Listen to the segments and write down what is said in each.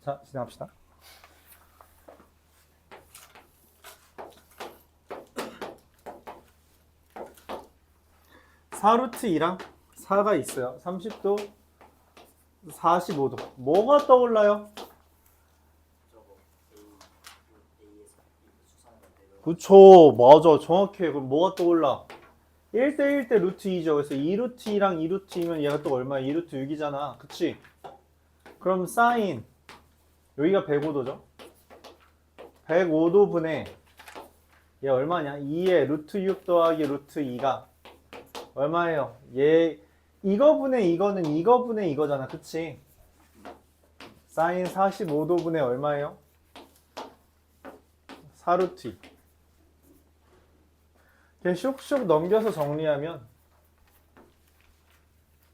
자, 진행합시다. (4루트 2랑) 4가 있어요. 30도, 45도. 뭐가 떠올라요? 그쵸, 맞아, 정확해. 그럼 뭐가 떠올라? 1대1 대 루트 2죠. 그래서 2루트 2랑 2루트 2면 얘가 또 얼마야? 2루트 6이잖아. 그치? 그럼 사인, 여기가 105도죠? 105도 분의 얘 얼마냐? 2의 루트 6 더하기 루트 2가 얼마예요? 얘 이거 분의 이거는 이거 분의 이거잖아. 그치? 사인 45도 분의 얼마예요? 4루트 2. 그냥 슉슉 넘겨서 정리하면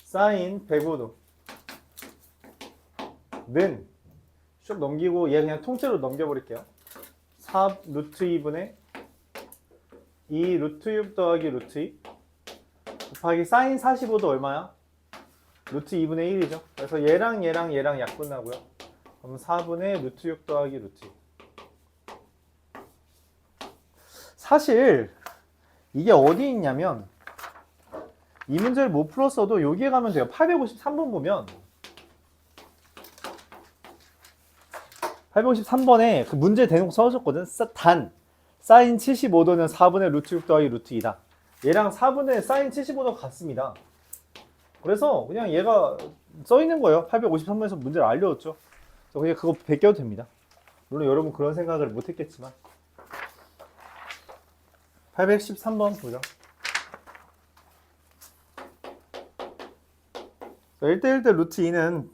사인 105도 는 슉 넘기고 얘 그냥 통째로 넘겨버릴게요. 4 루트 2분의 2 루트 6 더하기 루트 2 곱하기 사인 45도 얼마야? 루트 2분의 1이죠. 그래서 얘랑 약분하고요. 그럼 4분의 루트 6 더하기 루트 2. 사실 이게 어디 있냐면 이 문제를 못 풀었어도 여기에 가면 돼요. 853번 보면 853번에 그 문제 대놓고 써줬거든. 단 사인 75도는 4분의 루트 6 더하기 루트 2다. 얘랑 4분의 사인 75도 같습니다. 그래서 그냥 얘가 써있는 거예요. 853번에서 문제를 알려줬죠. 그래서 그냥 그거 베껴도 됩니다. 물론 여러분 그런 생각을 못했겠지만 813번 보죠. 1대1 대 루트 2는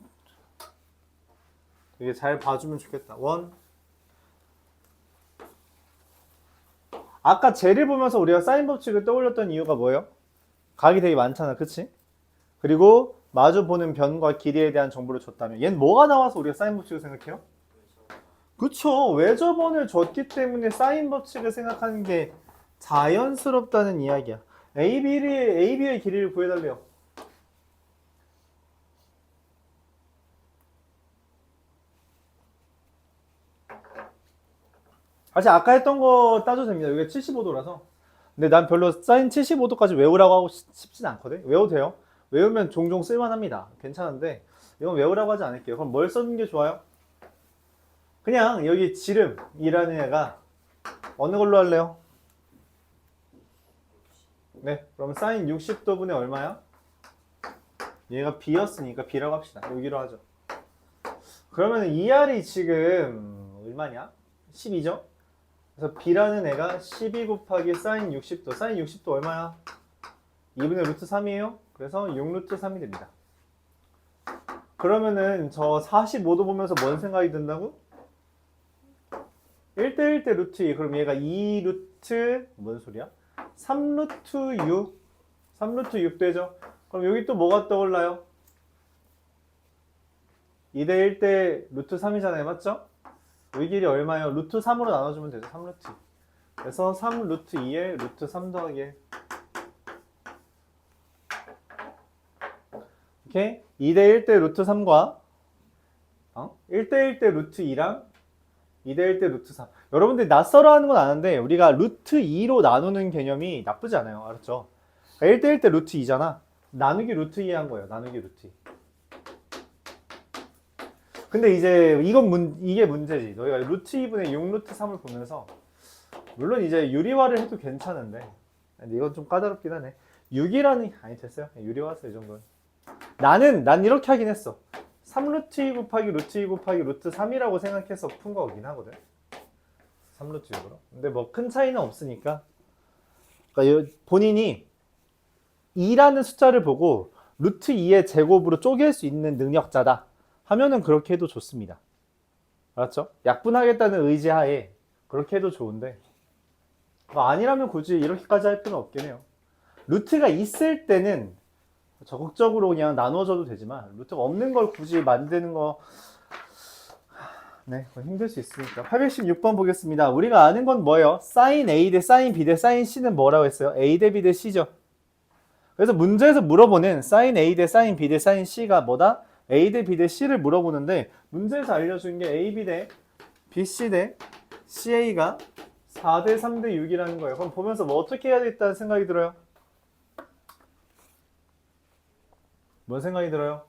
되게 잘 봐주면 좋겠다. 1. 아까 쟤를 보면서 우리가 사인 법칙을 떠올렸던 이유가 뭐예요? 각이 되게 많잖아. 그치? 그리고 마주 보는 변과 길이에 대한 정보를 줬다면 얘는 뭐가 나와서 우리가 사인 법칙을 생각해요? 그쵸. 외접원을 줬기 때문에 사인 법칙을 생각하는 게 자연스럽다는 이야기야. AB의 길이를 구해달래요. 사실 아까 했던 거 따져도 됩니다. 여기가 75도라서. 근데 난 별로 사인 75도까지 외우라고 하고 싶진 않거든. 외워도 돼요. 외우면 종종 쓸만합니다. 괜찮은데 이건 외우라고 하지 않을게요. 그럼 뭘 써는 게 좋아요? 그냥 여기 지름이라는 애가 어느 걸로 할래요? 네, 그럼 사인 60도 분의 얼마야? 얘가 B였으니까 B라고 합시다. 여기로 하죠. 그러면 2R이 지금 얼마냐? 12죠? 그래서 B라는 애가 12 곱하기 사인 60도. 사인 60도 얼마야? 2분의 루트 3이에요? 그래서 6 루트 3이 됩니다. 그러면은 저 45도 보면서 뭔 생각이 든다고? 1대1 대 루트 2. 그럼 얘가 2 루트, 뭔 소리야? 3 루트 6. 3 루트 6 되죠? 그럼 여기 또 뭐가 떠올라요? 2대1 대 루트 3이잖아요. 맞죠? 이 길이 얼마예요? 루트 3으로 나눠주면 되죠. 3 루트 2. 그래서 3 루트 2에 루트 3 더하기 1. 오케이? 2대1 대 루트 3과 1대1 대 루트 2랑 2대1 대 루트 3. 여러분들이 낯설어 하는 건 아는데 우리가 루트 2로 나누는 개념이 나쁘지 않아요. 알았죠? 1대1 대 루트 2잖아. 나누기 루트 2 한 거예요. 나누기 루트 2. 근데 이제 이게 문제지. 너희가 루트 2분의 6 루트 3을 보면서 물론 이제 유리화를 해도 괜찮은데 근데 이건 좀 까다롭긴 하네. 6이라는 아니 됐어요. 유리화했어 이 정도는. 난 이렇게 하긴 했어. 3 루트 2 곱하기 루트 2 곱하기 루트 3이라고 생각해서 푼 거긴 하거든. 3 루트 6으로. 근데 뭐 큰 차이는 없으니까. 그러니까 본인이 2라는 숫자를 보고 루트 2의 제곱으로 쪼갤 수 있는 능력자다 하면은 그렇게 해도 좋습니다. 알았죠? 약분하겠다는 의지 하에 그렇게 해도 좋은데 아니라면 굳이 이렇게까지 할 필요는 없긴 해요. 루트가 있을 때는 적극적으로 그냥 나눠줘도 되지만 루트가 없는 걸 굳이 만드는 거 네, 힘들 수 있으니까. 816번 보겠습니다. 우리가 아는 건 뭐예요? 사인 A 대 사인 B 대 사인 C는 뭐라고 했어요? A 대 B 대 C죠. 그래서 문제에서 물어보는 사인 A 대 사인 B 대 사인 C가 뭐다? A 대 B 대 C를 물어보는데 문제에서 알려준 게 A, B 대 B, C 대 CA가 4 대 3 대 6이라는 거예요. 그럼 보면서 뭐 어떻게 해야 되겠다는 생각이 들어요? 뭔 생각이 들어요?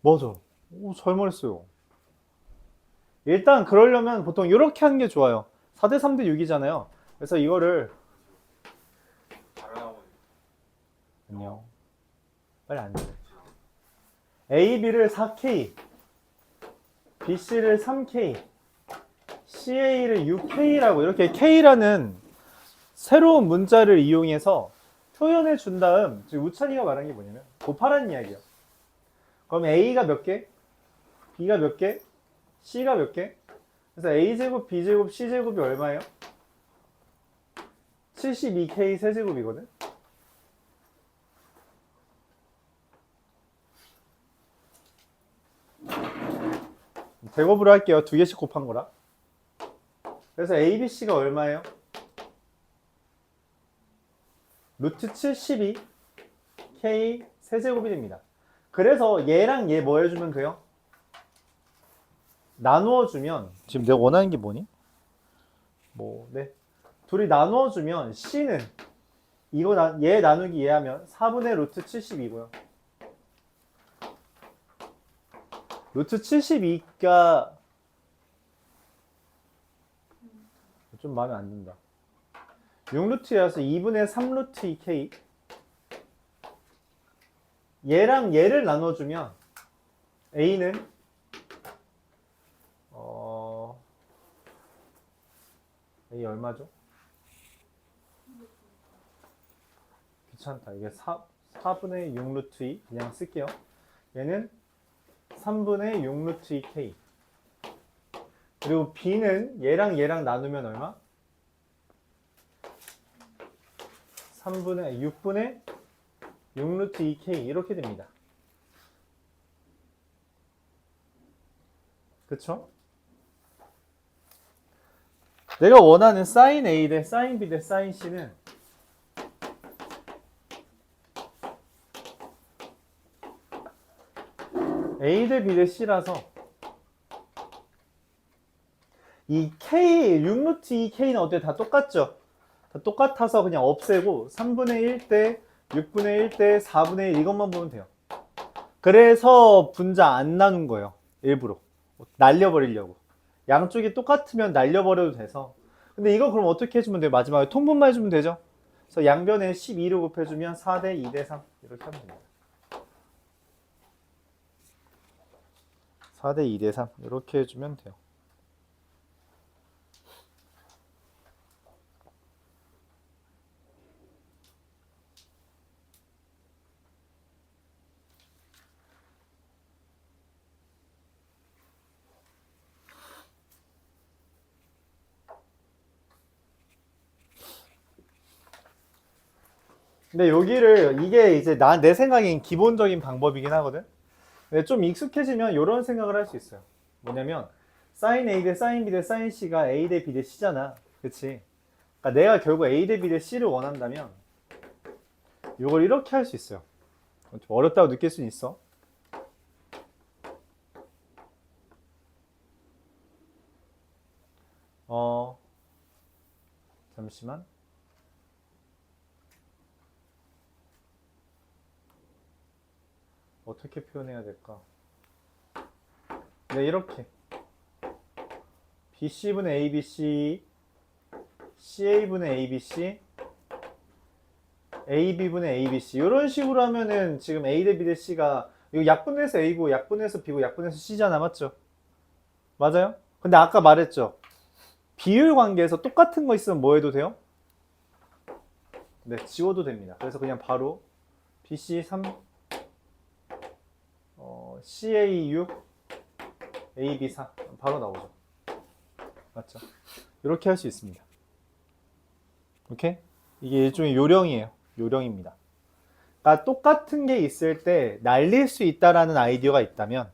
맞아. 오, 잘 말했어요. 일단 그러려면 보통 이렇게 하는 게 좋아요. 4 대 3 대 6이잖아요. 그래서 이거를 안녕. 빨리 앉아. A, B를 4K, B, C를 3K, CA를 6K라고 이렇게 K라는 새로운 문자를 이용해서 표현해 준 다음 지금 우찬이가 말한 게 뭐냐면 곱하라는 이야기야. 그럼 A가 몇 개? B가 몇 개? C가 몇 개? 그래서 A제곱, B제곱, C제곱이 얼마예요? 72K 세제곱이거든? 제곱으로 할게요. 두 개씩 곱한 거라. 그래서 A, B, C가 얼마예요? 루트 72 K 세제곱이 됩니다. 그래서 얘랑 얘 뭐 해주면 돼요? 나누어주면 지금 내가 원하는 게 뭐니? 네. 둘이 나누어주면 C는 이거 얘 나누기 얘 하면 4분의 루트 72고요. 루트 72가 좀 마음에 안 든다. 6루트여서 2분의 3루트 2K 얘랑 얘를 나눠주면 A는 A 얼마죠? 귀찮다. 이게 4분의 6루트 2 그냥 쓸게요. 얘는 3분의 6루트 2K 그리고 B는 얘랑 얘랑 나누면 얼마? 6분의 6루트 2K 이렇게 됩니다. 그쵸? 내가 원하는 sin A 대 sin B 대 sin C는 A 대 B 대 C라서 이 K, 6루트 2K는 어때요? 다 똑같죠? 다 똑같아서 그냥 없애고 3분의 1 대 6분의 1 대 4분의 1 이것만 보면 돼요. 그래서 분자 안 나눈 거예요. 일부러. 날려버리려고. 양쪽이 똑같으면 날려버려도 돼서. 근데 이거 그럼 어떻게 해주면 돼요? 마지막에 통분만 해주면 되죠? 그래서 양변에 12를 곱해주면 4 대 2 대 3 이렇게 하면 됩니다. 4 대 2 대 3 이렇게 해주면 돼요. 근데 여기를 이게 이제 내 생각엔 기본적인 방법이긴 하거든. 근데 좀 익숙해지면 이런 생각을 할 수 있어요. 뭐냐면 sin A 대 sin B 대 sin C가 A 대 B 대 C잖아. 그치? 그러니까 내가 결국 A 대 B 대 C를 원한다면 이걸 이렇게 할 수 있어요. 좀 어렵다고 느낄 수는 있어. 잠시만. 어떻게 표현해야 될까? 네, 이렇게 BC분의 ABC, CA분의 ABC, AB분의 ABC 이런 식으로 하면은 지금 A 대 B 대 C가 이거 약분해서 A고 약분해서 B고 약분해서 C잖아, 맞죠? 맞아요? 근데 아까 말했죠? 비율 관계에서 똑같은 거 있으면 뭐 해도 돼요? 네, 지워도 됩니다. 그래서 그냥 바로 BC3 CA6 AB4 바로 나오죠. 맞죠? 이렇게 할 수 있습니다. 오케이? 이게 일종의 요령이에요. 요령입니다. 그러니까 똑같은 게 있을 때 날릴 수 있다라는 아이디어가 있다면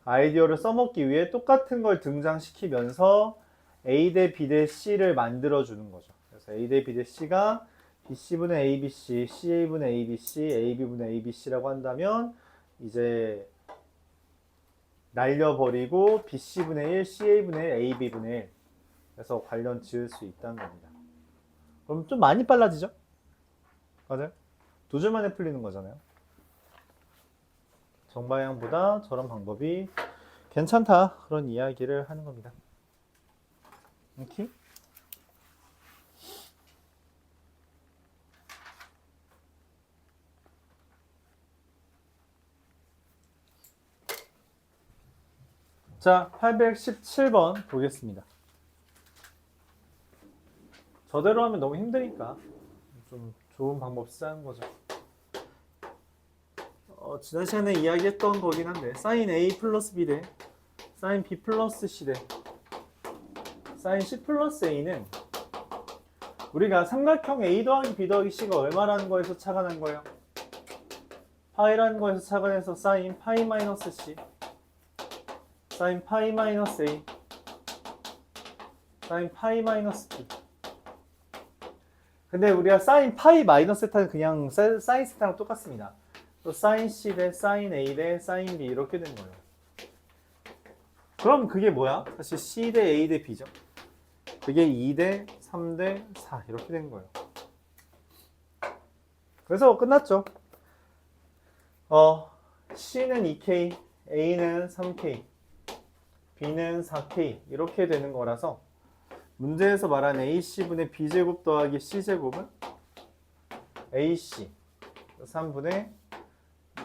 아이디어를 써먹기 위해 똑같은 걸 등장시키면서 A 대 B 대 C를 만들어주는 거죠. 그래서 A 대 B 대 C가 BC분의 ABC, CA분의 ABC, AB분의 ABC라고 한다면 이제 날려버리고 BC분의 1, CA분의 1, AB분의 1 그래서 관련 지을 수 있다는 겁니다. 그럼 좀 많이 빨라지죠? 맞아요? 두 줄 만에 풀리는 거잖아요. 정방향보다 저런 방법이 괜찮다 그런 이야기를 하는 겁니다. 오케이? 자, 817번 보겠습니다. 저대로 하면 너무 힘드니까 좀 좋은 방법 쓰자는 거죠. 지난 시간에 이야기했던 거긴 한데 sin A 플러스 B 대 sin B 플러스 C 대 sin C 플러스 A는 우리가 삼각형 A 더하기 B 더하기 C가 얼마라는 거에서 착안한 거예요? 파이라는 거에서 착안해서 sin 파이 마이너스 C sin 파이 마이너스 A sin 파이 마이너스 B 근데 우리가 sin 파이 마이너스 세타는 그냥 sin 세타랑 똑같습니다. 또 sin C 대 sin A 대 sin B 이렇게 된 거예요. 그럼 그게 뭐야? 사실 C 대 A 대 B죠. 그게 2 대 3 대 4 이렇게 된 거예요. 그래서 끝났죠. C는 2K, A는 3K, B는 4K 이렇게 되는 거라서 문제에서 말한 AC분의 B제곱 더하기 C제곱은 AC 3분의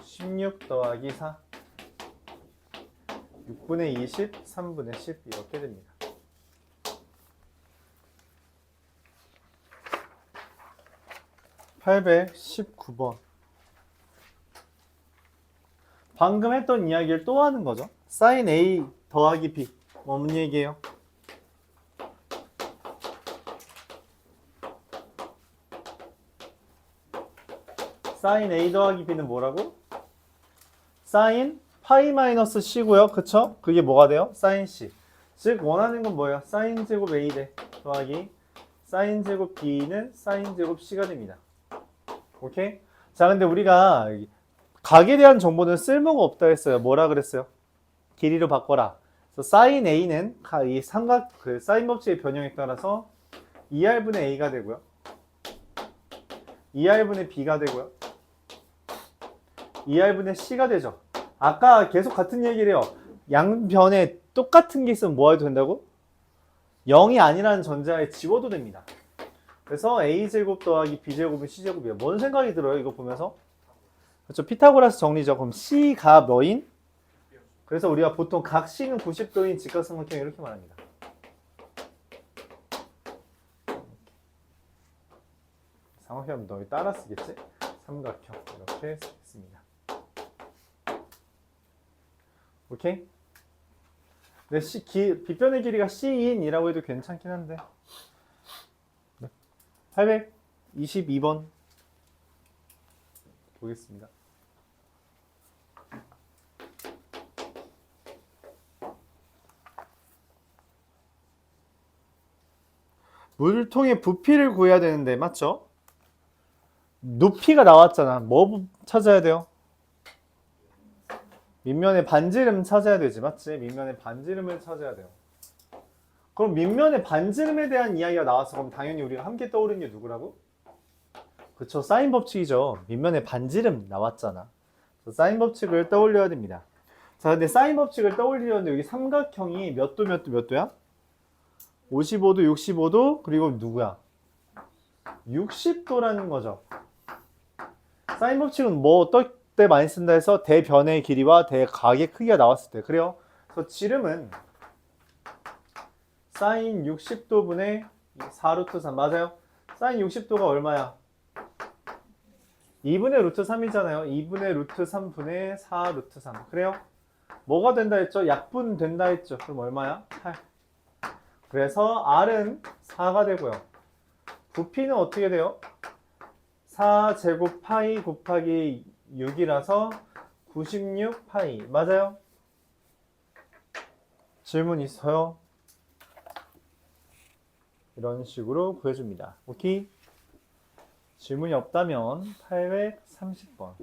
16 더하기 4 6분의 20, 3분의 10 이렇게 됩니다. (819번) 방금 했던 이야기를 또 하는 거죠. sin A 더하기 B 뭔 얘기예요? sin A 더하기 B는 뭐라고? sin 파이 마이너스 C고요. 그쵸? 그게 뭐가 돼요? sin C. 즉 원하는 건 뭐예요? sin 제곱 A 대 더하기 sin 제곱 B는 sin 제곱 C가 됩니다. 오케이? 자, 근데 우리가 각에 대한 정보는 쓸모가 없다 했어요. 뭐라 그랬어요? 길이로 바꿔라. 그래서 sin A는 이 삼각 그 사인 법칙의 변형에 따라서 2R분의 A가 되고요. 2R분의 B가 되고요. 2R분의 C가 되죠. 아까 계속 같은 얘기를 해요. 양변에 똑같은 게 있으면 뭐 해도 된다고? 0이 아니라는 전제하에 지워도 됩니다. 그래서 A제곱 더하기 B제곱은 C제곱이에요. 뭔 생각이 들어요? 이거 보면서? 그렇죠. 피타고라스 정리죠. 그럼 C가 뭐인? 그래서 우리가 보통 각 C는 90도인 직각삼각형 이렇게 말합니다. 삼각형 너희 따라 쓰겠지? 삼각형 이렇게 쓰겠습니다. 오케이? 근데 빗변의 길이가 C인이라고 해도 괜찮긴 한데 822번 보겠습니다. 물통의 부피를 구해야 되는데 맞죠? 높이가 나왔잖아. 뭐 찾아야 돼요? 밑면의 반지름 찾아야 되지, 맞지? 밑면의 반지름을 찾아야 돼요. 그럼 밑면의 반지름에 대한 이야기가 나왔어. 그럼 당연히 우리가 함께 떠오르는 게 누구라고? 그쵸, 사인 법칙이죠. 밑면의 반지름 나왔잖아. 그래서 사인 법칙을 떠올려야 됩니다. 자, 근데 사인 법칙을 떠올리려는데 여기 삼각형이 몇 도, 몇 도, 몇 도야? 55도, 65도, 그리고 누구야? 60도라는 거죠. 사인 법칙은 뭐 어떨 때 많이 쓴다 해서 대변의 길이와 대각의 크기가 나왔을 때. 그래요? 그래서 지름은 사인 60도분의 4루트 3 맞아요? 사인 60도가 얼마야? 2분의 루트 3이잖아요. 2분의 루트 3분의 4 루트 3. 그래요? 뭐가 된다 했죠? 약분 된다 했죠. 그럼 얼마야? 8. 그래서 R은 4가 되고요. 부피는 어떻게 돼요? 4제곱 파이 곱하기 6이라서 96 파이. 맞아요? 질문 있어요? 이런 식으로 구해줍니다. 오케이? 질문이 없다면 830번.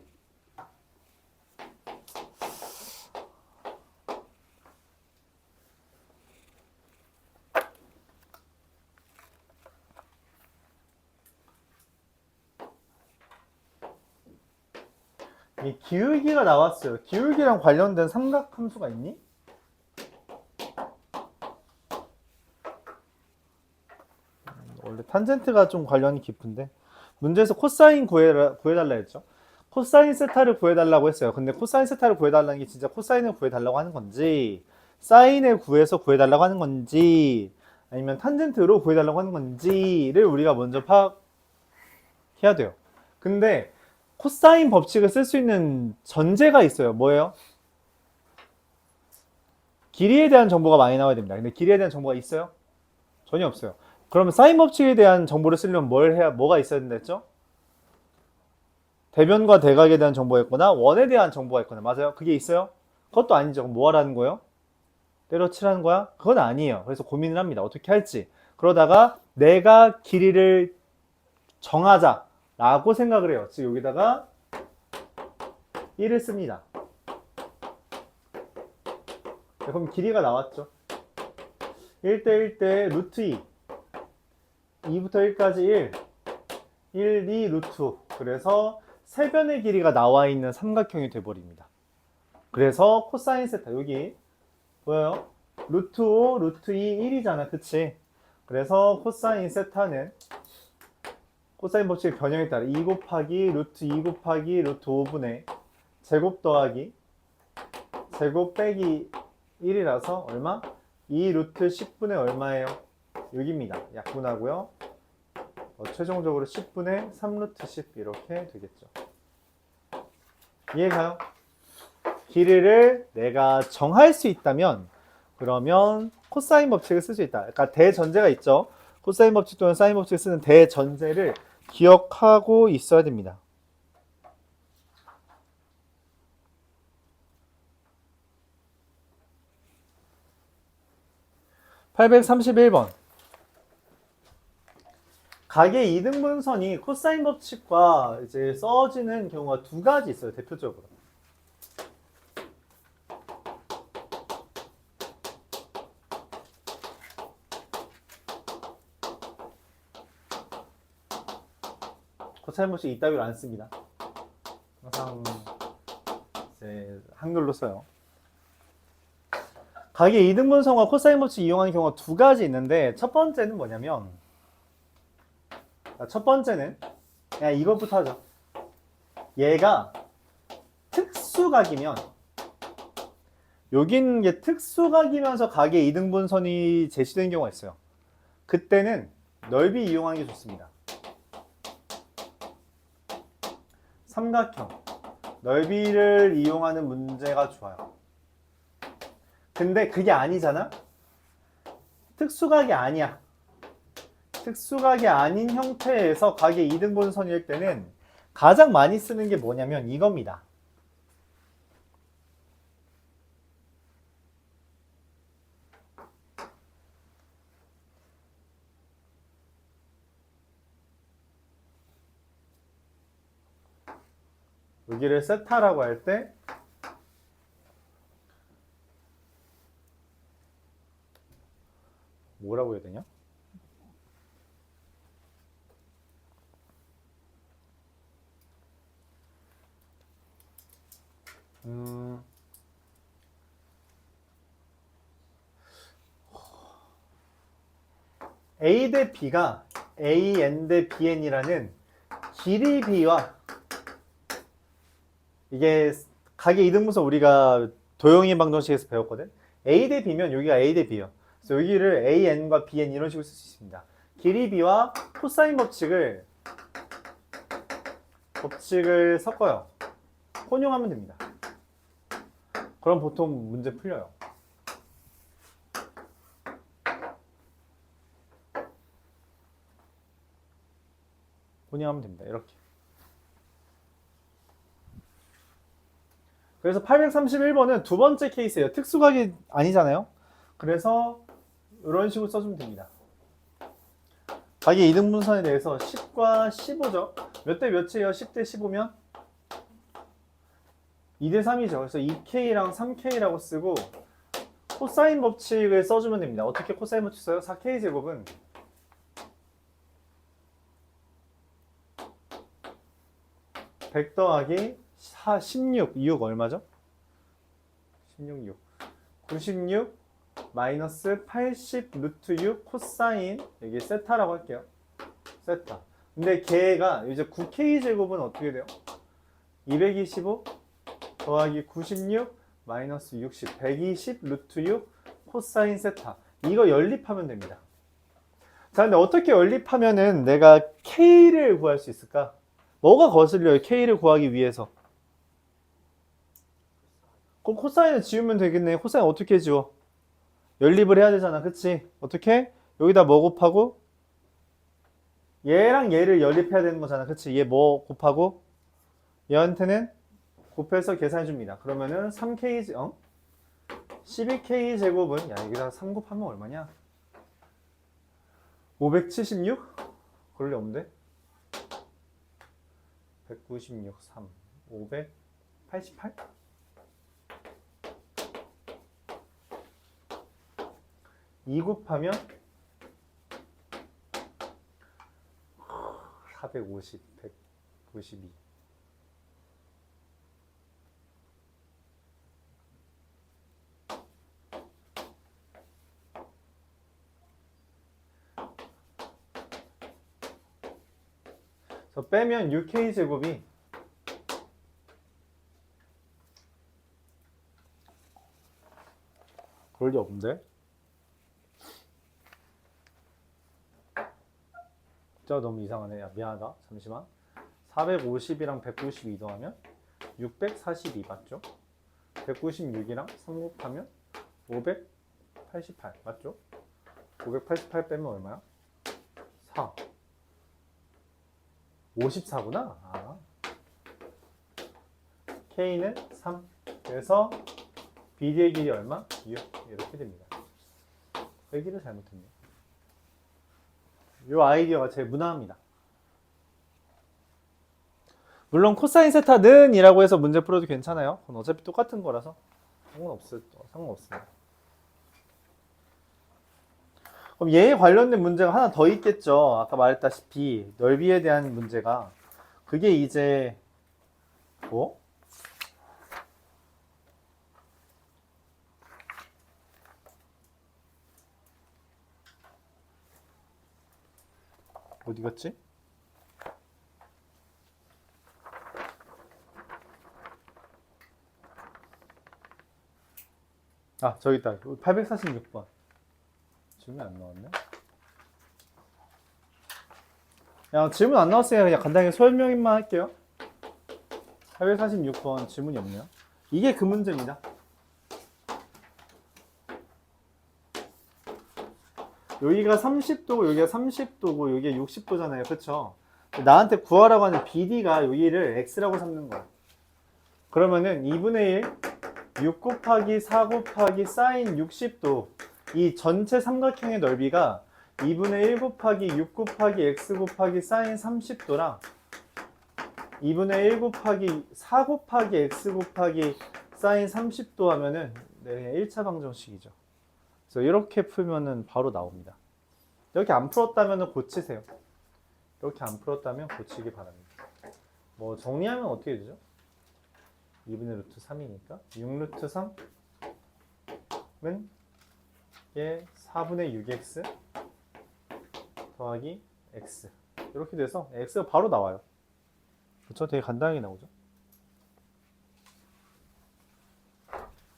이 기울기가 나왔어요. 기울기랑 관련된 삼각함수가 있니? 원래 탄젠트가 좀 관련이 깊은데 문제에서 코사인 구해달라 했죠. 코사인 세타를 구해달라고 했어요. 근데 코사인 세타를 구해달라는 게 진짜 코사인을 구해달라고 하는 건지 사인을 구해서 구해달라고 하는 건지 아니면 탄젠트로 구해달라고 하는 건지를 우리가 먼저 파악해야 돼요. 근데 코사인 법칙을 쓸 수 있는 전제가 있어요. 뭐예요? 길이에 대한 정보가 많이 나와야 됩니다. 근데 길이에 대한 정보가 있어요? 전혀 없어요. 그러면 사인 법칙에 대한 정보를 쓰려면 뭐가 있어야 된다 했죠? 대변과 대각에 대한 정보가 있거나 원에 대한 정보가 있거나. 맞아요? 그게 있어요? 그것도 아니죠. 그럼 뭐 하라는 거예요? 때려치라는 거야? 그건 아니에요. 그래서 고민을 합니다. 어떻게 할지. 그러다가 내가 길이를 정하자 라고 생각을 해요. 즉 여기다가 1을 씁니다. 그럼 길이가 나왔죠. 1대 1대 루트 2 2부터 1까지 1 2 루트. 그래서 세변의 길이가 나와 있는 삼각형이 돼버립니다. 그래서 코사인 세타 여기 보여요? 루트 5 루트 2 1이잖아. 그치? 그래서 코사인 세타는 코사인 법칙의 변형에 따라 2 곱하기 루트 2 곱하기 루트 5분의 제곱 더하기 제곱 빼기 1이라서 얼마? 2 루트 10분의 얼마예요? 6입니다. 약분하고요. 최종적으로 10분의 3 루트 10 이렇게 되겠죠. 이해가요? 길이를 내가 정할 수 있다면 그러면 코사인 법칙을 쓸 수 있다. 그러니까 대전제가 있죠. 코사인 법칙 또는 사인 법칙을 쓰는 대전제를 기억하고 있어야 됩니다. (831번) 각의 이등분선이 코사인 법칙과 이제 써지는 경우가 두 가지 있어요. 대표적으로. 코사인 법칙 이따위로 안 씁니다. 항상 이제 한글로 써요. 각의 이등분선과 코사인 법칙 이용하는 경우가 두 가지 있는데 첫 번째는 뭐냐면 첫 번째는 그냥 이것부터 하죠. 얘가 특수각이면 여기 있는 게 특수각이면서 각의 이등분선이 제시되는 경우가 있어요. 그때는 넓이 이용하는 게 좋습니다. 삼각형 넓이를 이용하는 문제가 좋아요. 근데 그게 아니잖아? 특수각이 아니야. 특수각이 아닌 형태에서 각의 이등분선일 때는 가장 많이 쓰는 게 뭐냐면 이겁니다. 여기를 세타라고 할 때 뭐라고 해야 되냐? A 대 B가 AN 대 BN이라는 길이 B와 이게 각의 이등분선 우리가 도형의 방정식에서 배웠거든. A 대 B면 여기가 A 대 B예요. 그래서 여기를 AN과 BN 이런 식으로 쓸 수 있습니다. 길이 B와 코사인 법칙을 섞어요. 혼용하면 됩니다. 그럼 보통 문제 풀려요. 혼용하면 됩니다. 이렇게. 그래서 831번은 두 번째 케이스예요. 특수각이 아니잖아요. 그래서 이런 식으로 써주면 됩니다. 가계 이등분선에 대해서 10과 15죠. 몇 대 몇이에요? 10대 15면? 2대 3이죠. 그래서 2K랑 3K라고 쓰고 코사인 법칙을 써주면 됩니다. 어떻게 코사인 법칙 써요? 4K제곱은 100 더하기 16, 6 얼마죠? 16, 6. 96 마이너스 80 루트 6 코사인, 여기 세타라고 할게요. 세타. 근데 걔가 이제 9K제곱은 어떻게 돼요? 225 더하기 96 마이너스 60, 120 루트 6 코사인 세타. 이거 연립하면 됩니다. 자, 근데 어떻게 연립하면은 내가 K를 구할 수 있을까? 뭐가 거슬려요? K를 구하기 위해서. 그럼 코사인을 지우면 되겠네. 코사인 어떻게 지워? 연립을 해야 되잖아. 그치? 어떻게? 여기다 뭐 곱하고? 얘랑 얘를 연립해야 되는 거잖아. 그치? 얘 뭐 곱하고? 얘한테는 곱해서 계산해 줍니다. 그러면은 3K, 12K 제곱은, 야, 여기다가 3 곱하면 얼마냐? 576? 그럴 리 없는데? 196, 3, 588? 2 곱하면 450, 192. 그래서 빼면 6K 제곱이 그럴 리 없는데? 진짜 너무 이상하네. 야, 미안하다. 잠시만. 450이랑 192 더하면 642 맞죠? 196이랑 3 곱하면 588 맞죠? 588 빼면 얼마야? 4. 54구나? 아. K는 3. 그래서 BD의 길이 얼마? 6. 이렇게 됩니다. 얘기를 잘못했네. 이 아이디어가 제일 무난합니다. 물론 코사인 세타는 이라고 해서 문제 풀어도 괜찮아요. 그건 어차피 똑같은 거라서 상관없습니다. 그럼 얘에 관련된 문제가 하나 더 있겠죠. 아까 말했다시피 넓이에 대한 문제가, 그게 이제 뭐? 어디 갔지? 아, 저기 있다. 846번. 질문 안 나왔네. 야, 질문 안 나왔으니까 그냥 간단하게 설명만 할게요. 846번 질문이 없네요. 이게 그 문제입니다. 여기가 30도고 여기가 30도고 여기가 60도잖아요. 그쵸? 나한테 구하라고 하는 BD가 여기를 X라고 삼는 거야. 그러면은 2분의 1, 6 곱하기 4 곱하기 사인 60도, 이 전체 삼각형의 넓이가 2분의 1 곱하기 6 곱하기 X 곱하기 사인 30도랑 2분의 1 곱하기 4 곱하기 X 곱하기 사인 30도 하면은 그냥 1차 방정식이죠. 그래서 이렇게 풀면은 바로 나옵니다. 이렇게 안 풀었다면 고치세요. 이렇게 안 풀었다면 고치기 바랍니다. 뭐 정리하면 어떻게 되죠? 2분의 루트 3이니까 6 루트 3은 얘 4분의 6x 더하기 x, 이렇게 돼서 x가 바로 나와요. 그렇죠? 되게 간단하게 나오죠.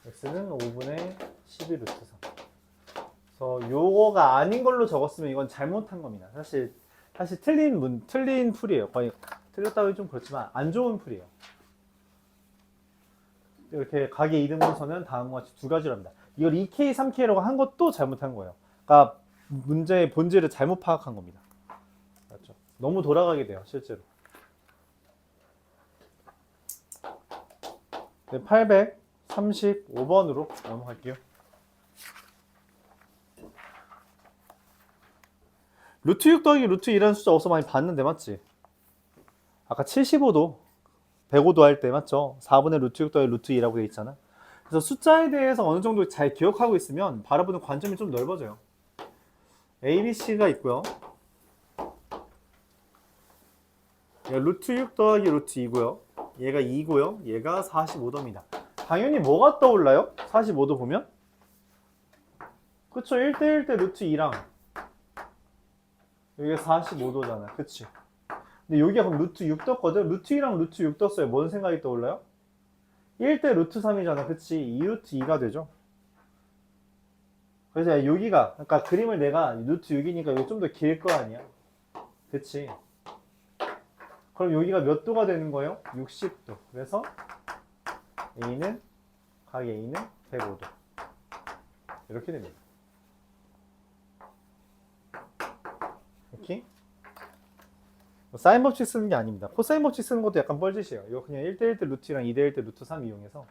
x는 5분의 12 루트 3. 그래서 요거가 아닌 걸로 적었으면 이건 잘못한 겁니다. 사실 틀린 풀이에요. 거의 틀렸다고 해도 좀 그렇지만 안 좋은 풀이에요. 이렇게 가계 이등분선은 다음과 같이 두 가지로 합니다. 이걸 2K, 3K라고 한 것도 잘못한 거예요. 그러니까 문제의 본질을 잘못 파악한 겁니다. 맞죠? 너무 돌아가게 돼요, 실제로. 네, 835번으로 넘어갈게요. 루트 6 더하기 루트 2라는 숫자 어디서 많이 봤는데 맞지? 아까 75도 105도 할 때 맞죠? 4분의 루트 6 더하기 루트 2라고 돼 있잖아. 그래서 숫자에 대해서 어느 정도 잘 기억하고 있으면 바라보는 관점이 좀 넓어져요. A, B, C가 있고요. 루트 6 더하기 루트 2고요. 얘가 2고요. 얘가 45도입니다. 당연히 뭐가 떠올라요? 45도 보면? 그쵸? 1대1 대 루트 2랑 여기가 45도잖아. 그치? 근데 여기가 그럼 루트 6 떴거든? 루트 2랑 루트 6 떴어요. 뭔 생각이 떠올라요? 1대 루트 3이잖아. 그치? 2 루트 2가 되죠? 그래서 여기가, 그러니까 그림을 내가 루트 6이니까 여기 좀 더 길 거 아니야? 그치? 그럼 여기가 몇 도가 되는 거예요? 60도. 그래서 A는, 각 A는 105도. 이렇게 됩니다. 오케이? 사인 법칙 쓰는 게 아닙니다. 코사인 법칙 쓰는 것도 약간 뻘짓이에요. 이거 그냥 1대1 대 루트랑 2대1 대 루트 3 이용해서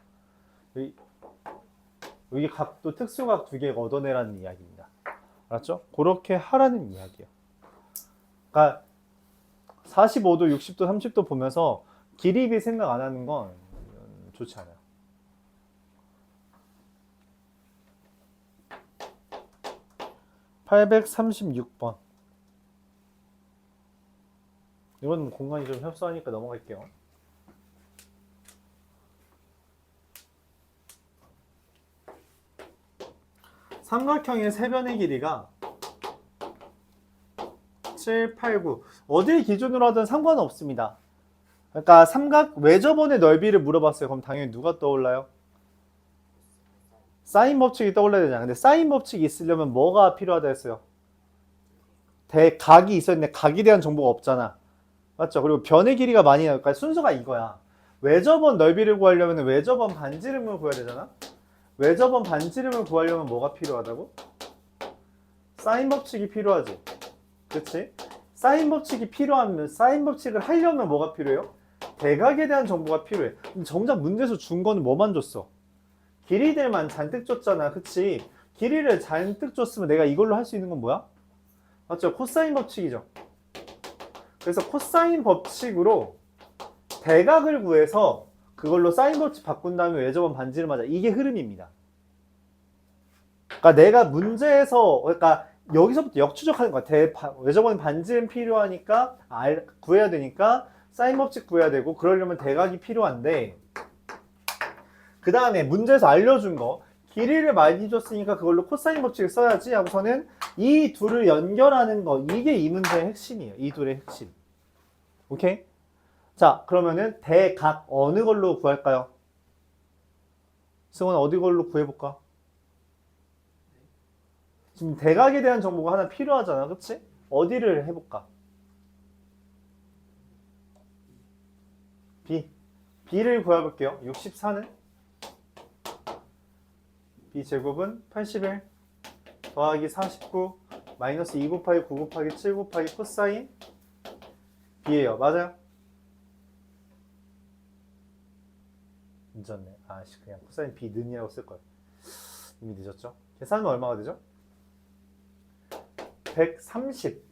여기 각도 특수각 두 개 얻어내라는 이야기입니다. 알았죠? 그렇게 하라는 이야기예요. 그러니까 45도, 60도, 30도 보면서 길이비 생각 안 하는 건 좋지 않아요. (836번) 이건 공간이 좀 협소하니까 넘어갈게요. 삼각형의 세변의 길이가 7, 8, 9 어딜 기준으로 하든 상관은 없습니다. 그러니까 삼각 외접원의 넓이를 물어봤어요. 그럼 당연히 누가 떠올라요? 사인 법칙이 떠올라야 되잖아. 근데 사인 법칙이 있으려면 뭐가 필요하다 했어요? 대각이 있었는데 각에 대한 정보가 없잖아. 맞죠? 그리고 변의 길이가 많이 나올까? 그러니까 순서가 이거야. 외접원 넓이를 구하려면 외접원 반지름을 구해야 되잖아. 외접원 반지름을 구하려면 뭐가 필요하다고? 사인 법칙이 필요하지. 그치? 사인 법칙이 필요하면, 사인 법칙을 하려면 뭐가 필요해요? 대각에 대한 정보가 필요해. 근데 정작 문제에서 준 거는 뭐만 줬어? 길이들만 잔뜩 줬잖아. 그치? 길이를 잔뜩 줬으면 내가 이걸로 할 수 있는 건 뭐야? 맞죠? 코사인 법칙이죠. 그래서 코사인 법칙으로 대각을 구해서 그걸로 사인 법칙 바꾼 다음에 외접원 반지름 하자. 이게 흐름입니다. 그러니까 내가 문제에서, 그러니까 여기서부터 역추적하는 거야. 외접원 반지름 필요하니까 구해야 되니까 사인 법칙 구해야 되고 그러려면 대각이 필요한데 그 다음에 문제에서 알려준 거 길이를 많이 줬으니까 그걸로 코사인 법칙을 써야지 하고서는 이 둘을 연결하는 거 이게 이 문제의 핵심이에요. 이 둘의 핵심. 오케이? 자 그러면은 대각 어느 걸로 구할까요? 승원 어디 걸로 구해볼까? 지금 대각에 대한 정보가 하나 필요하잖아. 그치? 어디를 해볼까? B. B를 구해볼게요. 64는? B 제곱은 81 더하기 49 마이너스 2 곱하기 9 곱하기 7 곱하기 코사인 B예요. 맞아요? 늦었네. 아씨 그냥 코사인 B 는이라고 쓸걸. 이미 늦었죠? 계산은 얼마가 되죠? 130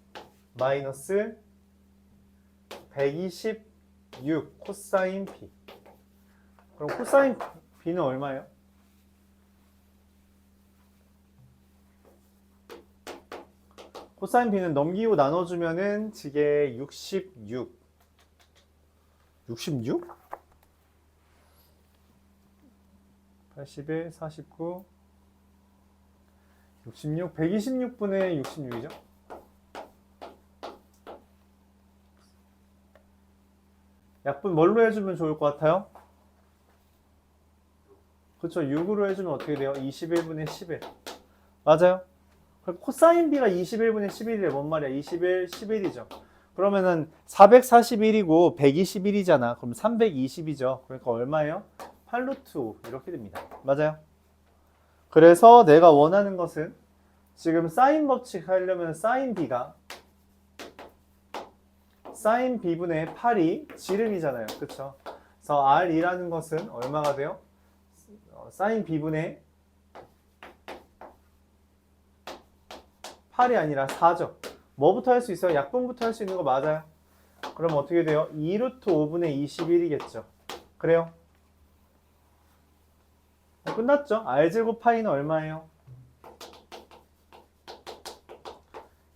마이너스 126 코사인 B. 그럼 코사인 B는 얼마예요? 코사인 B는 넘기고 나눠주면은 지게 66 66? 81, 49 66, 126분의 66이죠? 약분 뭘로 해주면 좋을 것 같아요? 그쵸, 6으로 해주면 어떻게 돼요? 21분의 11 맞아요? 코사인 B가 21분의 11이래. 뭔 말이야? 21, 11이죠. 그러면은 441이고 121이잖아. 그럼 320이죠. 그러니까 얼마예요? 8루트 5 이렇게 됩니다. 맞아요? 그래서 내가 원하는 것은 지금 사인 법칙 하려면 사인 B가 사인 B분의 8이 지름이잖아요. 그쵸? 그래서 R이라는 것은 얼마가 돼요? 사인 B분의 8이 아니라 4죠. 뭐부터 할 수 있어요? 약분부터 할 수 있는 거 맞아요? 그럼 어떻게 돼요? 2루트 5분의 21이겠죠. 그래요? 끝났죠? R제곱 파이는 얼마예요?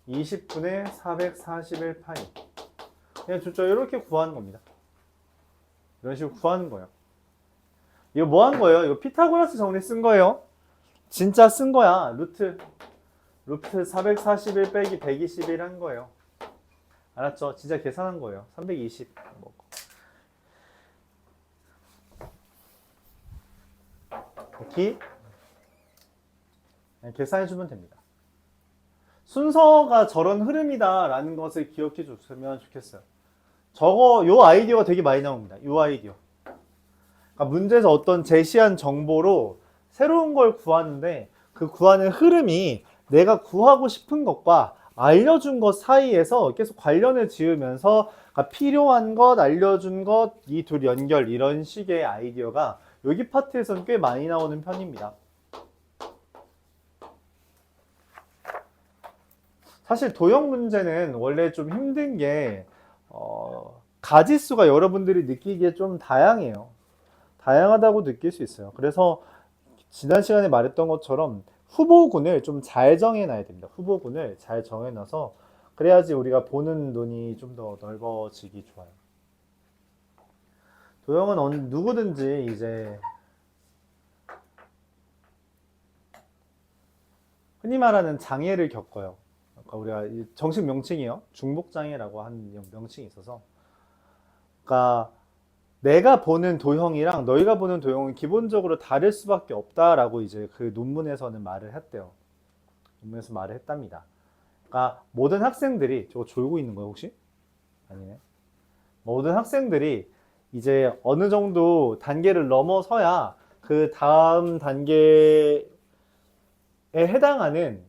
20분의 441 파이. 그냥 진짜 이렇게 구하는 겁니다. 이런 식으로 구하는 거예요. 이거 뭐 한 거예요? 이거 피타고라스 정리 쓴 거예요. 진짜 쓴 거야. 루트 441 빼기 121 한 거예요. 알았죠? 진짜 계산한 거예요. 320. 오케이? 계산해주면 됩니다. 순서가 저런 흐름이다 라는 것을 기억해 줬으면 좋겠어요. 요 아이디어가 되게 많이 나옵니다. 요 아이디어. 그러니까 문제에서 어떤 제시한 정보로 새로운 걸 구하는데 그 구하는 흐름이 내가 구하고 싶은 것과 알려준 것 사이에서 계속 관련을 지으면서 그러니까 필요한 것, 알려준 것, 이 둘 연결 이런 식의 아이디어가 여기 파트에서는 꽤 많이 나오는 편입니다. 사실 도형 문제는 원래 좀 힘든 게 가지수가 여러분들이 느끼기에 좀 다양해요. 다양하다고 느낄 수 있어요. 그래서 지난 시간에 말했던 것처럼 후보군을 좀 잘 정해놔야 됩니다. 후보군을 잘 정해놔서 그래야지 우리가 보는 눈이 좀 더 넓어지기 좋아요. 도형은 누구든지 이제 흔히 말하는 장애를 겪어요. 그러니까 우리가 정식 명칭이요. 중복장애라고 하는 명칭이 있어서 그러니까 내가 보는 도형이랑 너희가 보는 도형은 기본적으로 다를 수밖에 없다라고 이제 그 논문에서는 말을 했대요. 논문에서 말을 했답니다. 그러니까 모든 학생들이 저거 졸고 있는 거예요 혹시? 아니네. 모든 학생들이 이제 어느 정도 단계를 넘어서야 그 다음 단계에 해당하는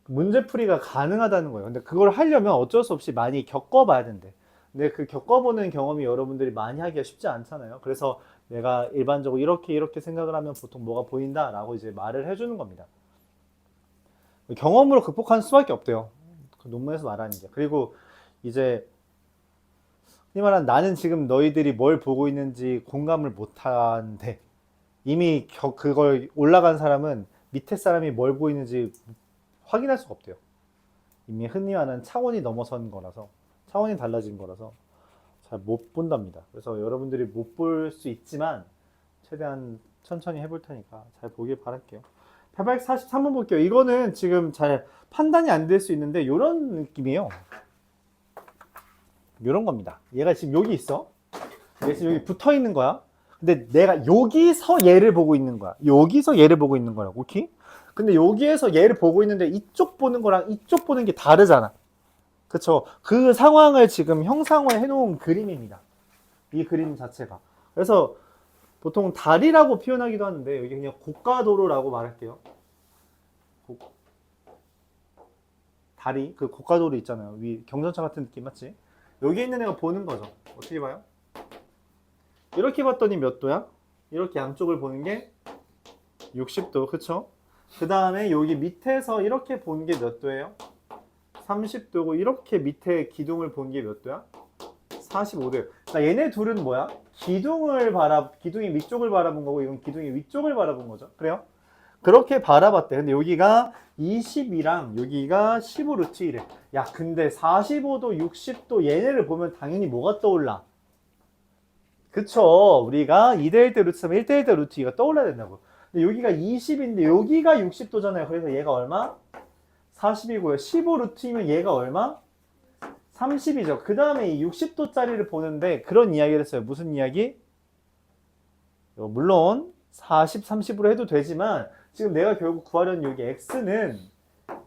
문제풀이가 가능하다는 거예요. 근데 그걸 하려면 어쩔 수 없이 많이 겪어봐야 된대. 근데 그 겪어보는 경험이 여러분들이 많이 하기가 쉽지 않잖아요. 그래서 내가 일반적으로 이렇게 생각을 하면 보통 뭐가 보인다라고 이제 말을 해주는 겁니다. 경험으로 극복하는 수밖에 없대요. 그 논문에서 말하는 게. 그리고 이제 이 말은 나는 지금 너희들이 뭘 보고 있는지 공감을 못하는데 이미 그걸 올라간 사람은 밑에 사람이 뭘 보고 있는지 확인할 수가 없대요. 이미 흔히 말하는 차원이 넘어선 거라서 차원이 달라진 거라서 잘 못 본답니다. 그래서 여러분들이 못 볼 수 있지만 최대한 천천히 해볼 테니까 잘 보길 바랄게요. 843번 볼게요. 이거는 지금 잘 판단이 안 될 수 있는데 이런 느낌이에요. 이런 겁니다. 얘가 지금 여기 있어. 얘가 지금 여기 붙어 있는 거야. 근데 내가 여기서 얘를 보고 있는 거야. 여기서 얘를 보고 있는 거야. 오케이? 근데 여기에서 얘를 보고 있는데 이쪽 보는 거랑 이쪽 보는 게 다르잖아. 그쵸? 그 상황을 지금 형상화해 놓은 그림입니다. 이 그림 자체가. 그래서 보통 달이라고 표현하기도 하는데 여기 그냥 고가도로라고 말할게요. 다리, 그 고가도로 있잖아요. 위 경전차 같은 느낌 맞지? 여기 있는 애가 보는 거죠. 어떻게 봐요? 이렇게 봤더니 몇 도야? 이렇게 양쪽을 보는 게 60도, 그쵸? 그 다음에 여기 밑에서 이렇게 보는 게 몇 도예요? 30도고 이렇게 밑에 기둥을 본 게 몇 도야? 45도예요. 그러니까 얘네 둘은 뭐야? 기둥이 위쪽을 바라본 거고 이건 기둥이 위쪽을 바라본 거죠. 그래요? 그렇게 바라봤대. 근데 여기가 20이랑 여기가 15 루트 1에. 야, 근데 45도, 60도 얘네를 보면 당연히 뭐가 떠올라? 그쵸. 우리가 2대 1대 루트 3, 1대 1대 루트 2가 떠올라야 된다고. 근데 여기가 20인데 여기가 60도잖아요. 그래서 얘가 얼마? 40이고요. 15 루트이면 얘가 얼마? 30이죠. 그 다음에 이 60도짜리를 보는데 그런 이야기를 했어요. 무슨 이야기? 물론 40, 30으로 해도 되지만 지금 내가 결국 구하려는 여기 x는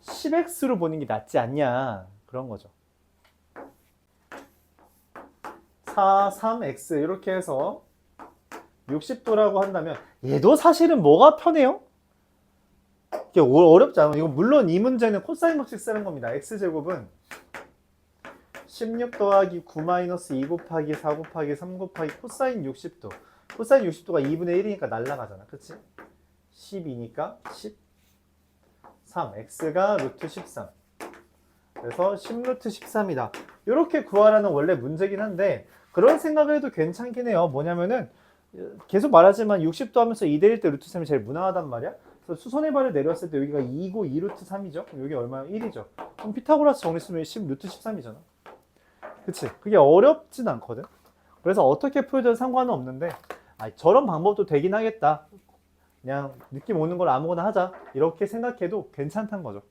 10x로 보는 게 낫지 않냐. 그런 거죠. 4, 3x 이렇게 해서 60도라고 한다면 얘도 사실은 뭐가 편해요? 이게 어렵지 않아요. 이거 물론 이 문제는 코사인 법칙 쓰는 겁니다. x제곱은 16 더하기 9 마이너스 2 곱하기 4 곱하기 3 곱하기 코사인 60도. 코사인 60도가 2분의 1이니까 날라가잖아. 그치? 12니까 10 3, x가 루트 13. 그래서 10루트 13이다. 이렇게 구하라는 원래 문제긴 한데 그런 생각을 해도 괜찮긴 해요. 뭐냐면은 계속 말하지만 60도 하면서 2대1 때 루트 3이 제일 무난하단 말이야. 그래서 수선의 발을 내렸을 때 여기가 2고 2루트 3이죠. 여기 얼마야? 1이죠. 그럼 피타고라스 정리 쓰면 10루트 13이잖아. 그치? 그게 어렵진 않거든. 그래서 어떻게 풀든 상관은 없는데 저런 방법도 되긴 하겠다. 그냥 느낌 오는 걸 아무거나 하자. 이렇게 생각해도 괜찮다는 거죠.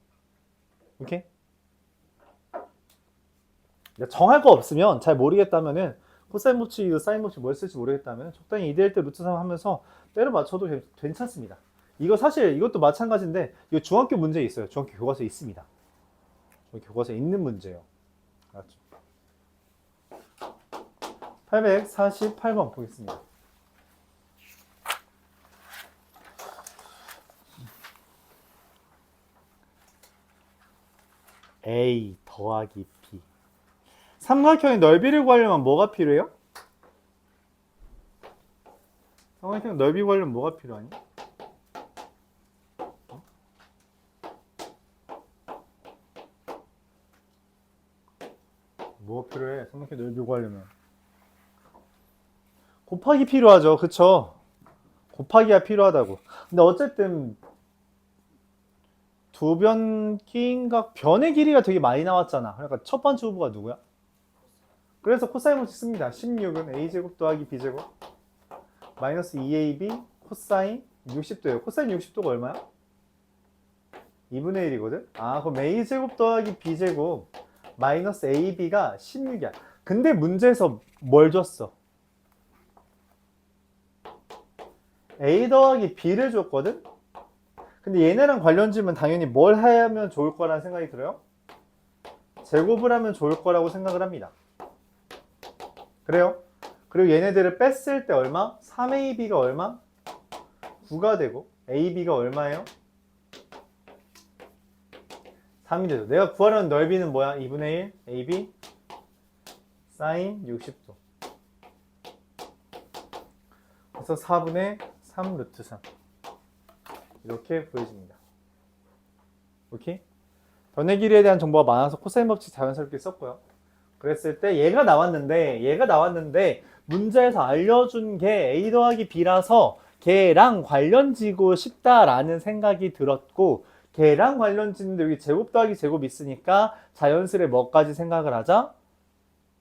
오케이? 정할 거 없으면 잘 모르겠다면은 코사인 법칙, 사인 법칙 뭘 쓸지 모르겠다면 적당히 2대1 때 루트 3 하면서 때려 맞춰도 괜찮습니다. 이거 사실 이것도 마찬가지인데 이거 중학교 문제에 있어요. 중학교 교과서에 있습니다. 중학교 교과서에 있는 문제예요. 알았죠? 848번 보겠습니다. A 더하기 B. 삼각형의 넓이를 구하려면 뭐가 필요해요? 삼각형 넓이 구하려면 뭐가 필요하니? 뭐가 필요해? 삼각형 넓이 구하려면 곱하기 필요하죠. 그쵸? 곱하기가 필요하다고. 근데 어쨌든 두 변 끼인각 변의 길이가 되게 많이 나왔잖아. 그러니까 첫 번째 후보가 누구야? 그래서 코사인 법칙 씁니다. 16은 a제곱 더하기 b제곱 마이너스 2ab 코사인 60도예요. 코사인 60도가 얼마야? 2분의 1이거든? 그럼 a제곱 더하기 b제곱 마이너스 ab가 16이야. 근데 문제에서 뭘 줬어? a 더하기 b를 줬거든? 근데 얘네랑 관련지면 당연히 뭘 하면 좋을 거라는 생각이 들어요? 제곱을 하면 좋을 거라고 생각을 합니다. 그래요? 그리고 얘네들을 뺐을 때 얼마? 3ab가 얼마? 9가 되고 ab가 얼마예요? 3이 되죠. 내가 구하려는 넓이는 뭐야? 2분의 1 ab 사인 60도. 그래서 4분의 3 루트 3 이렇게 보여집니다. 오케이? 변의 길이에 대한 정보가 많아서 코사인 법칙 자연스럽게 썼고요. 그랬을 때 얘가 나왔는데 문제에서 알려준 게 a 더하기 b라서 걔랑 관련지고 싶다라는 생각이 들었고 걔랑 관련지는데 여기 제곱 더하기 제곱 있으니까 자연스레 뭐까지 생각을 하자?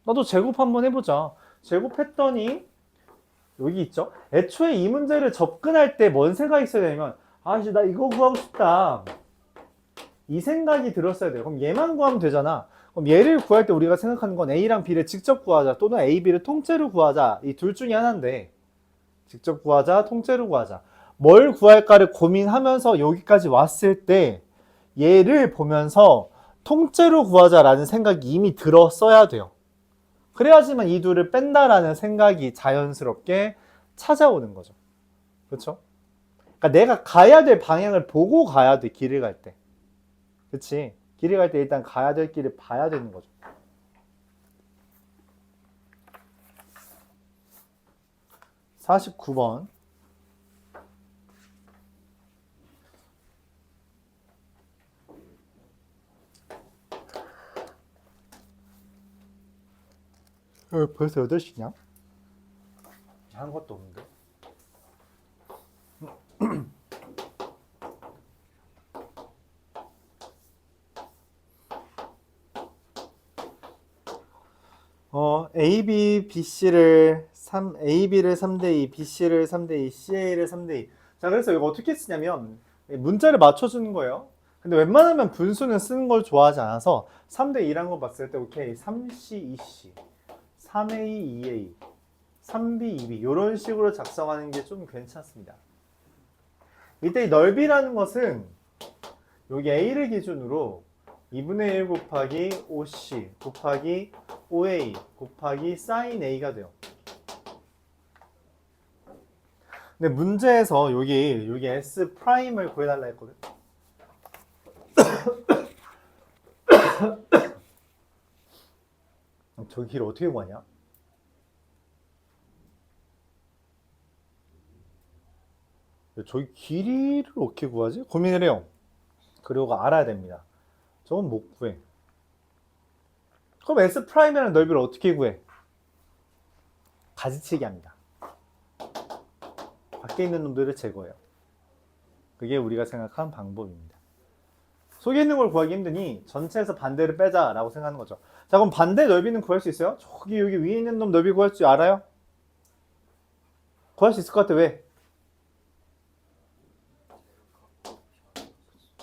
나도 제곱 한번 해보자. 제곱했더니 여기 있죠? 애초에 이 문제를 접근할 때 뭔 생각이 있어야 되냐면 아씨 나 이거 구하고 싶다. 이 생각이 들었어야 돼요. 그럼 얘만 구하면 되잖아. 그럼 얘를 구할 때 우리가 생각하는 건 A랑 B를 직접 구하자 또는 A, B를 통째로 구하자 이 둘 중에 하나인데 직접 구하자 통째로 구하자 뭘 구할까를 고민하면서 여기까지 왔을 때 얘를 보면서 통째로 구하자라는 생각이 이미 들었어야 돼요. 그래야지만 이 둘을 뺀다라는 생각이 자연스럽게 찾아오는 거죠. 그렇죠? 그러니까 내가 가야 될 방향을 보고 가야 돼. 길을 갈 때. 그치? 길을 갈 때 일단 가야 될 길을 봐야 되는 거죠. 49번. 벌써 8시냐? 한 것도 없는데. AB, BC를 AB를 3대2, BC를 3대2, CA를 3대2. 자, 그래서 이거 어떻게 쓰냐면 문자를 맞춰주는 거예요. 근데 웬만하면 분수는 쓰는 걸 좋아하지 않아서 3대2란 거 봤을 때 오케이 3C, 2C, 3A, 2A, 3B, 2B 이런 식으로 작성하는 게 좀 괜찮습니다. 이때 이 넓이라는 것은 여기 A를 기준으로 2분의 1 곱하기 5C 곱하기 5A 곱하기 sin A가 돼요. 근데 문제에서 여기 S 프라임을 구해달라 했거든. 저기 길을 어떻게 구하냐? 저기 길이를 어떻게 구하지? 고민을 해요. 그리고 알아야 됩니다. 저건 못 구해. 그럼 S'이라는 넓이를 어떻게 구해? 가지치기 합니다. 밖에 있는 놈들을 제거해요. 그게 우리가 생각한 방법입니다. 속에 있는 걸 구하기 힘드니 전체에서 반대를 빼자라고 생각하는 거죠. 자, 그럼 반대 넓이는 구할 수 있어요? 저기 여기 위에 있는 놈 넓이 구할 줄 알아요? 구할 수 있을 것 같아. 왜?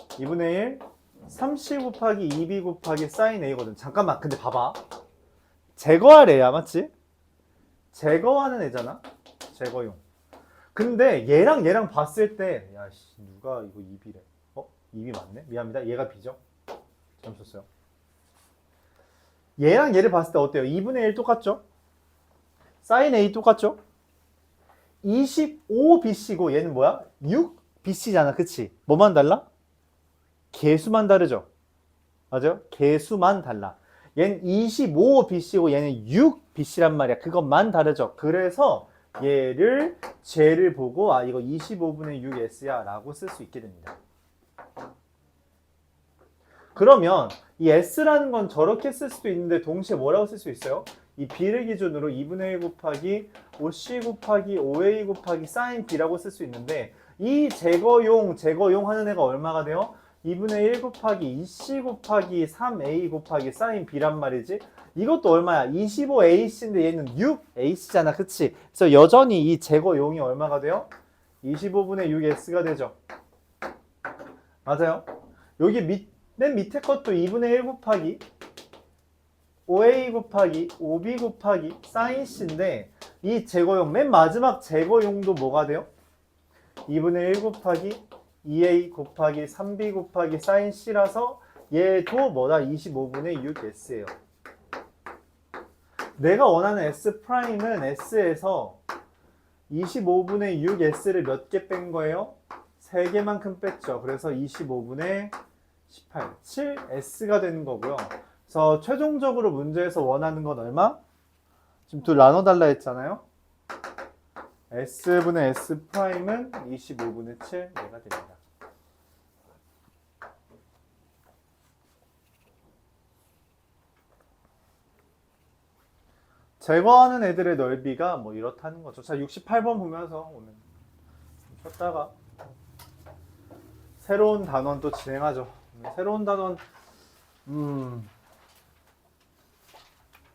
2분의 1 3C 곱하기 2B 곱하기 사인 A거든. 잠깐만, 근데 봐봐. 제거할 애야, 맞지? 제거하는 애잖아? 제거용. 근데 얘랑 봤을 때, 야, 씨, 누가 이거 2B래? 2B 맞네? 미안합니다. 얘가 B죠? 잘못 썼어요. 얘랑 얘를 봤을 때 어때요? 2분의 1 똑같죠? 사인 A 똑같죠? 25BC고 얘는 뭐야? 6BC잖아. 그치? 뭐만 달라? 개수만 다르죠? 맞아요? 개수만 달라. 얘는 25BC고 얘는 6BC란 말이야. 그것만 다르죠? 그래서 얘를 쟤를 보고 아 이거 25분의 6S야 라고 쓸 수 있게 됩니다. 그러면 이 S라는 건 저렇게 쓸 수도 있는데 동시에 뭐라고 쓸 수 있어요? 이 B를 기준으로 2분의 1 곱하기 5C 곱하기 5A 곱하기 사인 B라고 쓸 수 있는데 이 제거용 하는 애가 얼마가 돼요? 2분의 1 곱하기 2C 곱하기 3A 곱하기 사인 B란 말이지. 이것도 얼마야? 25AC인데 얘는 6AC잖아. 그치? 그래서 여전히 이 제거용이 얼마가 돼요? 25분의 6S가 되죠. 맞아요. 여기 맨 밑에 것도 2분의 1 곱하기 5A 곱하기 5B 곱하기 사인 C인데 이 제거용 맨 마지막 제거용도 뭐가 돼요? 2분의 1 곱하기 2A 곱하기 3B 곱하기 사인 C라서 얘도 뭐다? 25분의 6S예요. 내가 원하는 S'은 S에서 25분의 6S를 몇 개 뺀 거예요? 3개만큼 뺐죠. 그래서 25분의 18, 7S가 되는 거고요. 그래서 최종적으로 문제에서 원하는 건 얼마? 지금 둘 나눠달라 했잖아요. S분의 S'은 25분의 7 얘가 됩니다. 제거하는 애들의 넓이가 뭐 이렇다는 거죠. 자, 68번 보면서 오늘 쉬었다가 새로운 단원 또 진행하죠. 새로운 단원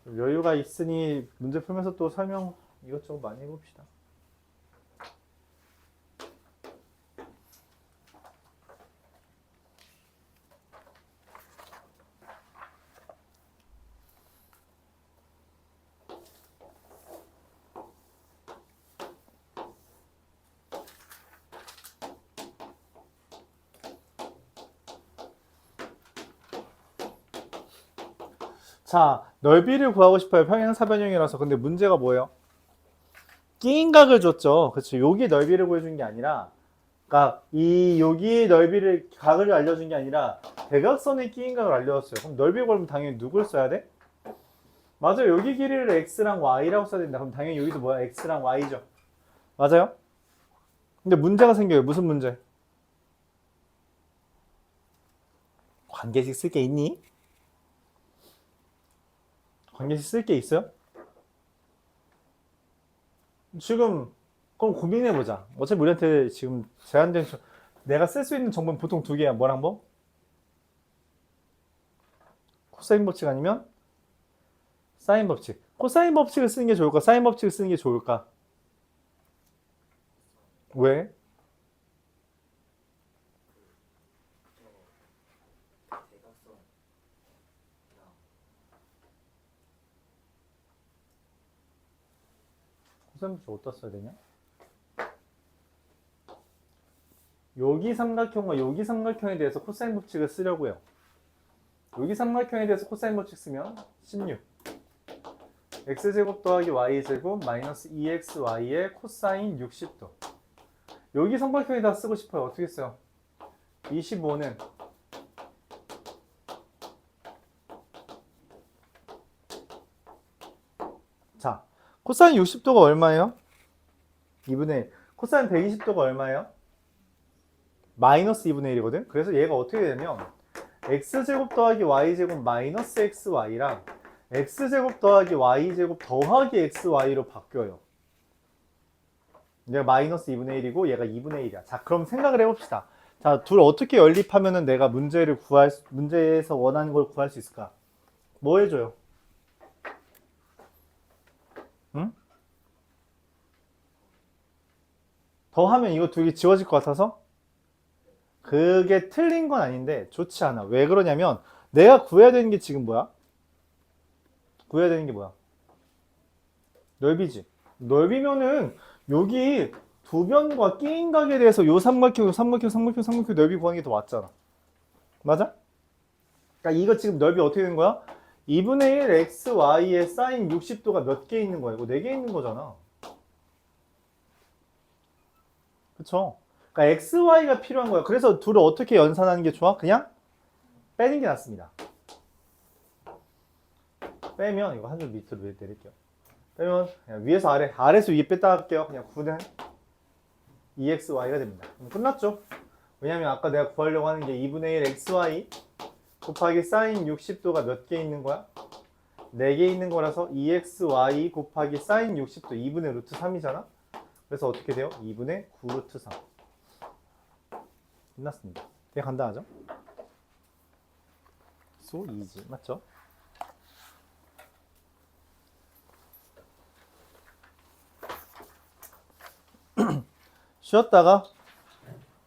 여유가 있으니 문제 풀면서 또 설명 이것저것 많이 해봅시다. 자, 넓이를 구하고 싶어요. 평행사변형이라서. 근데 문제가 뭐예요? 끼인 각을 줬죠. 그렇죠. 여기 넓이를 구해준 게 아니라, 그러니까 여기 넓이를 각을 알려준 게 아니라 대각선의 끼인 각을 알려줬어요. 그럼 넓이 구하면 당연히 누굴 써야 돼? 맞아요. 여기 길이를 x랑 y라고 써야 된다. 그럼 당연히 여기도 뭐야? x랑 y죠. 맞아요? 근데 문제가 생겨요. 무슨 문제? 관계식 쓸 게 있니? 관계식 쓸 게 있어요? 지금 그럼 고민해보자. 어차피 우리한테 지금 제한된 내가 쓸 수 있는 정보는 보통 두 개야. 뭐랑 뭐? 코사인 법칙 아니면 사인 법칙. 코사인 법칙을 쓰는 게 좋을까? 사인 법칙을 쓰는 게 좋을까? 왜? 코사인 법칙 어디다 써야 되냐? 여기 삼각형과 여기 삼각형에 대해서 코사인 법칙을 쓰려고요. 여기 삼각형에 대해서 코사인 법칙 쓰면 16 x제곱 더하기 y제곱 마이너스 2xy의 코사인 60도. 여기 삼각형에다 쓰고 싶어요. 어떻게 써요? 25는 자, 코사인 60도가 얼마예요? 2분의 1. 코사인 120도가 얼마예요? 마이너스 2분의 1이거든. 그래서 얘가 어떻게 되냐면 x제곱 더하기 y제곱 마이너스 xy랑 x제곱 더하기 y제곱 더하기 xy로 바뀌어요. 얘가 마이너스 2분의 1이고 얘가 2분의 1이야. 자, 그럼 생각을 해봅시다. 자, 둘 어떻게 연립하면은 내가 문제에서 원하는 걸 구할 수 있을까? 뭐 해줘요? 응? 더하면 이거 두 개 지워질 것 같아서? 그게 틀린 건 아닌데 좋지 않아. 왜 그러냐면 내가 구해야 되는 게 지금 뭐야? 구해야 되는 게 뭐야? 넓이지. 넓이면은 여기 두 변과 끼인각에 대해서 요 삼각형, 요 삼각형, 삼각형, 삼각형 넓이 구하는 게 더 맞잖아. 맞아? 그러니까 이거 지금 넓이 어떻게 되는 거야? 2분의 1 xy의 사인 60도가 몇 개 있는 거야? 이거 4개 있는 거잖아. 그쵸? 그러니까 xy가 필요한 거야. 그래서 둘을 어떻게 연산하는 게 좋아? 그냥 빼는 게 낫습니다. 빼면 이거 한 줄 밑으로 내릴게요. 빼면 그냥 위에서 아래에서 위에 뺐다 할게요. 그냥 9는 EXY가 됩니다. 그럼 끝났죠? 왜냐면 아까 내가 구하려고 하는 게 2분의 1 XY 곱하기 사인 60도가 몇 개 있는 거야? 4개 있는 거라서 EXY 곱하기 사인 60도 2분의 루트 3이잖아? 그래서 어떻게 돼요? 2분의 9 루트 3. 끝났습니다. 되게 간단하죠? So easy. 맞죠? 쉬었다가